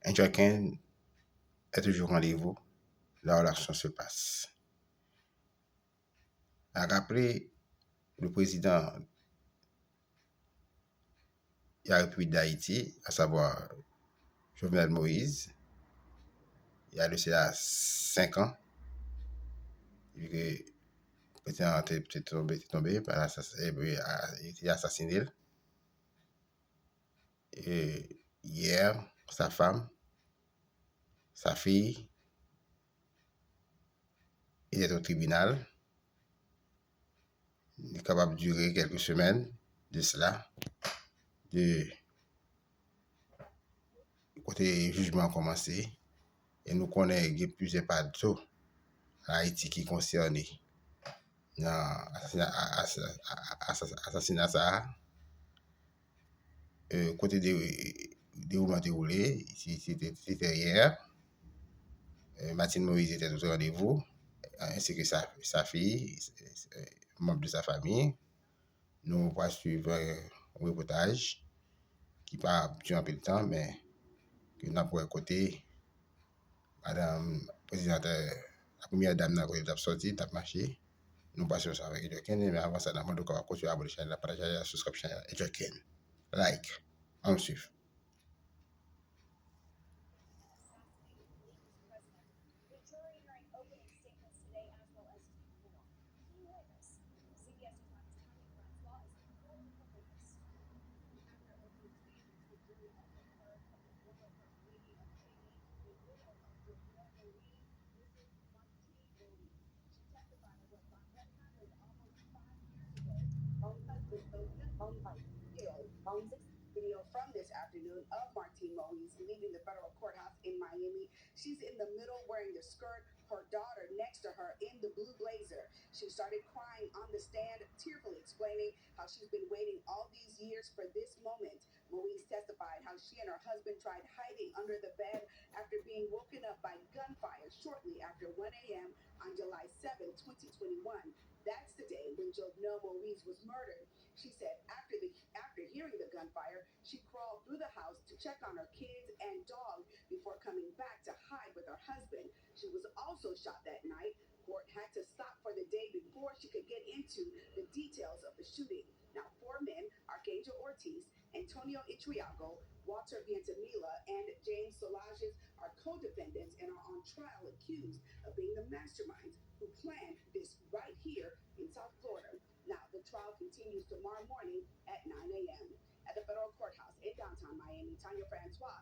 Un chacun est toujours rendez-vous là où l'action se passe. À rappeler le président de la République d'Haïti, à savoir Jovenel Moïse, il a laissé là 5 ans, vu que le président était tombé par il était assassiné. Et hier, sa femme, sa fille, étaient au tribunal. Il est capable de durer quelques semaines de cela, de côté jugement a commencé. Et nous connaissons qu'il y a plusieurs parties en Haïti qui sont concernés dans l'assassinat ça. Côté déroulement déroulé, c'était hier. Martine Moïse était au rendez-vous, ainsi que sa fille, membre de sa famille. Nous allons suivre un reportage qui ne va pas durer un peu de temps, mais que nous avons côté Madame Présidente, la première dame n'a pas sorti, n'a marché. Nous passons ça avec Joaquin, mais avant ça, nous avons continué à abonner la chaîne, partager la subscription et Joaquin. Like, on suit. Video from this afternoon of Martine Moïse leaving the federal courthouse in Miami. She's in the middle wearing the skirt, her daughter next to her in the blue blazer. She started crying on the stand, tearfully explaining how she's been waiting all these years for this moment. Moïse testified how she and her husband tried hiding under the bed after being woken up by gunfire shortly after 1 a.m. on July 7, 2021. That's the day when Jovenel Moïse was murdered. She said after hearing the gunfire, she crawled through the house to check on her kids and dog before coming back to hide with her husband. She was also shot that night. Court had to stop for the day before she could get into the details of the shooting. Now, 4 men, Archangel Ortiz, Antonio Itriago, Walter Vientamila, and James Solages are co-defendants and are on trial accused of being the masterminds who planned this right here in South Florida. Now, the trial continues tomorrow morning at 9 a.m. At the federal courthouse in downtown Miami, Tanya Francois,